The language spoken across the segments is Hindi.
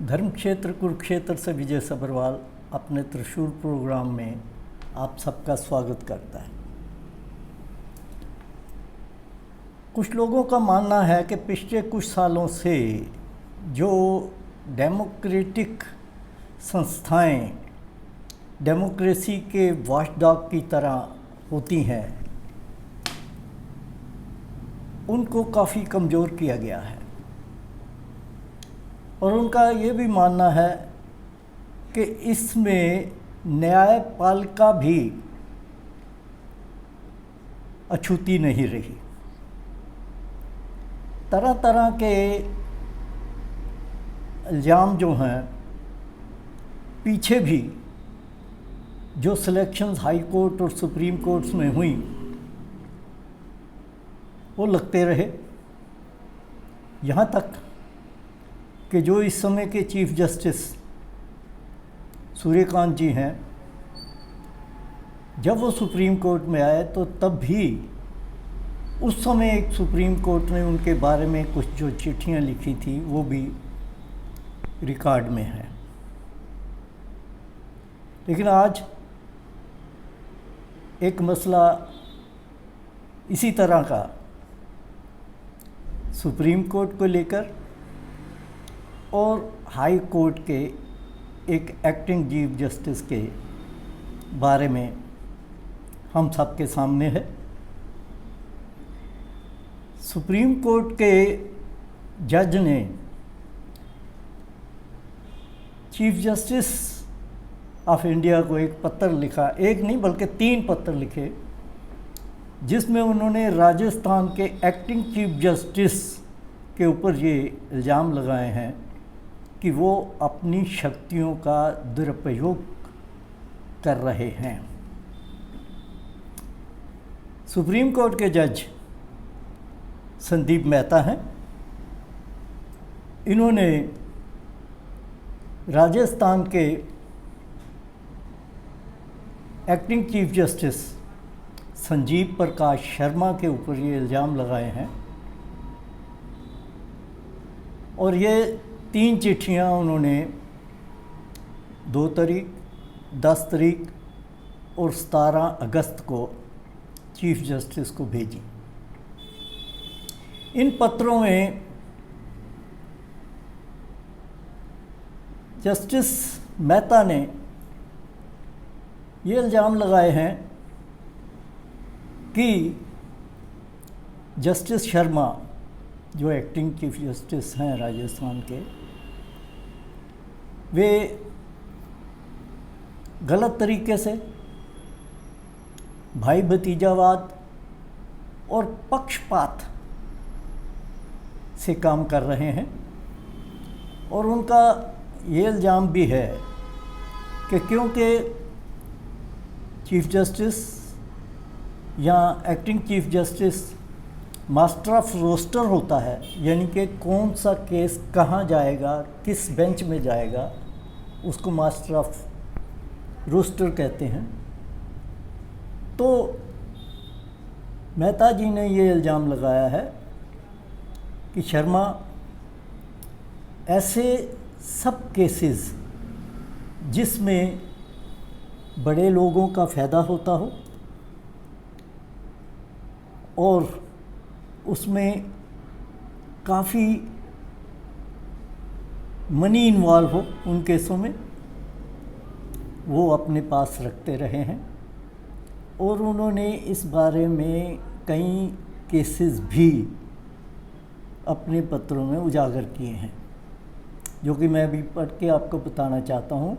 धर्म क्षेत्र कुरुक्षेत्र से विजय सब्रवाल अपने त्रिशूल प्रोग्राम में आप सबका स्वागत करता है। कुछ लोगों का मानना है कि पिछले कुछ सालों से जो डेमोक्रेटिक संस्थाएं डेमोक्रेसी के वॉचडॉग की तरह होती हैं, उनको काफ़ी कमज़ोर किया गया है। और उनका ये भी मानना है कि इसमें न्यायपालिका भी अछूती नहीं रही। तरह तरह के इल्ज़ाम जो हैं, पीछे भी जो सिलेक्शंस हाई कोर्ट और सुप्रीम कोर्ट्स में हुई वो लगते रहे, यहाँ तक कि जो इस समय के चीफ जस्टिस सूर्यकांत जी हैं, जब वो सुप्रीम कोर्ट में आए तो तब भी उस समय एक सुप्रीम कोर्ट ने उनके बारे में कुछ जो चिट्ठियां लिखी थी वो भी रिकॉर्ड में है। लेकिन आज एक मसला इसी तरह का सुप्रीम कोर्ट को लेकर और हाई कोर्ट के एक एक्टिंग चीफ जस्टिस के बारे में हम सबके सामने है। सुप्रीम कोर्ट के जज ने चीफ जस्टिस ऑफ इंडिया को एक पत्र लिखा, एक नहीं बल्कि 3 पत्र लिखे, जिसमें उन्होंने राजस्थान के एक्टिंग चीफ जस्टिस के ऊपर ये इल्ज़ाम लगाए हैं कि वो अपनी शक्तियों का दुरुपयोग कर रहे हैं। सुप्रीम कोर्ट के जज संदीप मेहता हैं। इन्होंने राजस्थान के acting chief justice Sanjeev Prakash Sharma के ऊपर ये इल्ज़ाम लगाए हैं और ये 3 चिट्ठियाँ उन्होंने 2 तारीख, 10 तारीख और 17 अगस्त को चीफ जस्टिस को भेजी। इन पत्रों में जस्टिस मेहता ने ये इल्ज़ाम लगाए हैं कि जस्टिस शर्मा, जो एक्टिंग चीफ जस्टिस हैं राजस्थान के, वे गलत तरीके से भाई भतीजावाद और पक्षपात से काम कर रहे हैं। और उनका ये इल्ज़ाम भी है कि क्योंकि चीफ जस्टिस या acting chief justice master of roster होता है, यानी कि कौन सा केस कहाँ जाएगा, किस बेंच में जाएगा, उसको मास्टर ऑफ रोस्टर कहते हैं। तो मेहता जी ने ये इल्ज़ाम लगाया है कि शर्मा ऐसे सब केसेस जिसमें बड़े लोगों का फ़ायदा होता हो और उसमें काफ़ी मनी इन्वॉल्व हो, उन केसों में वो अपने पास रखते रहे हैं। और उन्होंने इस बारे में कई केसेस भी अपने पत्रों में उजागर किए हैं, जो कि मैं भी पढ़ के आपको बताना चाहता हूँ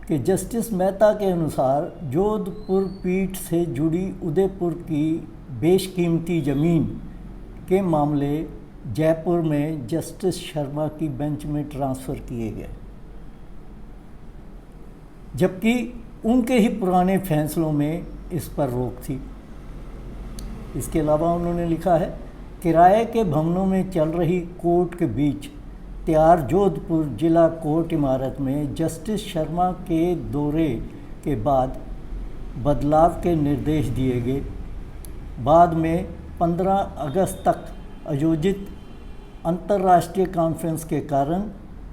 कि जस्टिस मेहता के अनुसार जोधपुर पीठ से जुड़ी उदयपुर की बेशकीमती ज़मीन के मामले जयपुर में जस्टिस शर्मा की बेंच में ट्रांसफ़र किए गए, जबकि उनके ही पुराने फैसलों में इस पर रोक थी। इसके अलावा उन्होंने लिखा है, किराए के भवनों में चल रही कोर्ट के बीच तैयार जोधपुर जिला कोर्ट इमारत में जस्टिस शर्मा के दौरे के बाद बदलाव के निर्देश दिए गए। बाद में 15 अगस्त तक आयोजित अंतर्राष्ट्रीय कॉन्फ्रेंस के कारण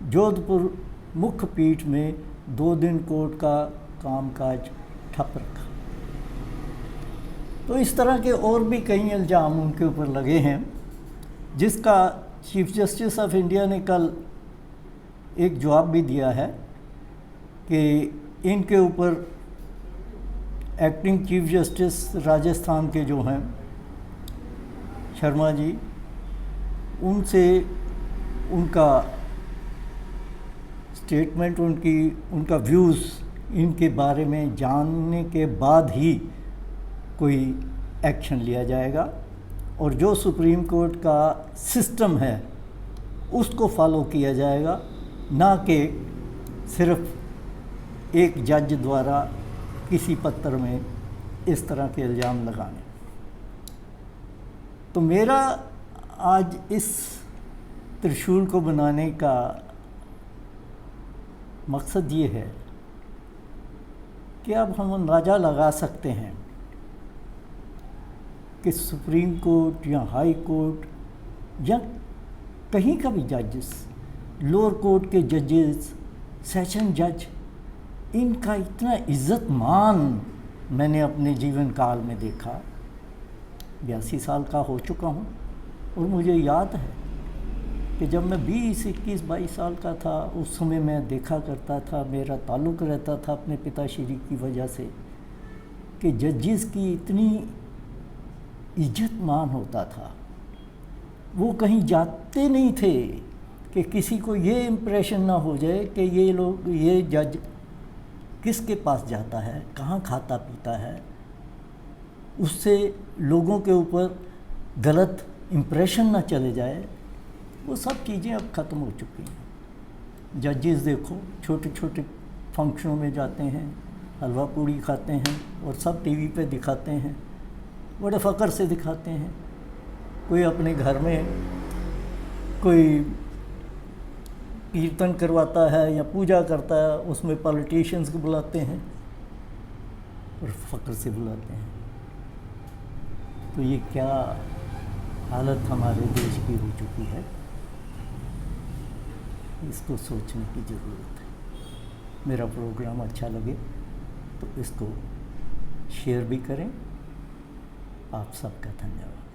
जोधपुर मुख्य पीठ में 2 दिन कोर्ट का कामकाज ठप रखा। तो इस तरह के और भी कई इल्ज़ाम उनके ऊपर लगे हैं, जिसका चीफ जस्टिस ऑफ इंडिया ने कल एक जवाब भी दिया है कि इनके ऊपर एक्टिंग चीफ जस्टिस राजस्थान के जो हैं शर्मा जी, उनसे उनका स्टेटमेंट, उनका व्यूज़ इनके बारे में जानने के बाद ही कोई एक्शन लिया जाएगा, और जो सुप्रीम कोर्ट का सिस्टम है उसको फॉलो किया जाएगा, ना कि सिर्फ एक जज द्वारा किसी पत्र में इस तरह के इल्ज़ाम लगाने। तो मेरा आज इस त्रिशूल को बनाने का मकसद ये है कि अब हम अंदाज़ा लगा सकते हैं कि सुप्रीम कोर्ट या हाई कोर्ट या कहीं का भी जजेस, लोअर कोर्ट के जजेस, सेशन जज, इनका इतना इज़्ज़त मान मैंने अपने जीवन काल में देखा। 82 साल का हो चुका हूँ, और मुझे याद है कि जब मैं 20, 21, 22 साल का था, उस समय मैं देखा करता था, मेरा ताल्लुक़ रहता था अपने पिताश्री की वजह से, कि जजेस की इतनी इज्जत मान होता था। वो कहीं जाते नहीं थे कि किसी को ये इम्प्रेशन ना हो जाए कि ये जज किसके पास जाता है, कहाँ खाता पीता है, उससे लोगों के ऊपर गलत इम्प्रेशन ना चले जाए। वो सब चीज़ें अब ख़त्म हो चुकी हैं। जजेस देखो छोटे छोटे फंक्शनों में जाते हैं, हलवा पूड़ी खाते हैं, और सब टीवी पे दिखाते हैं, बड़े फ़ख्र से दिखाते हैं। कोई अपने घर में कोई कीर्तन करवाता है या पूजा करता है, उसमें पॉलिटिशियंस को बुलाते हैं और फ़ख्र से बुलाते हैं। तो ये क्या हालत हमारे देश की हो चुकी है, इसको सोचने की ज़रूरत है। मेरा प्रोग्राम अच्छा लगे तो इसको शेयर भी करें। आप सबका धन्यवाद।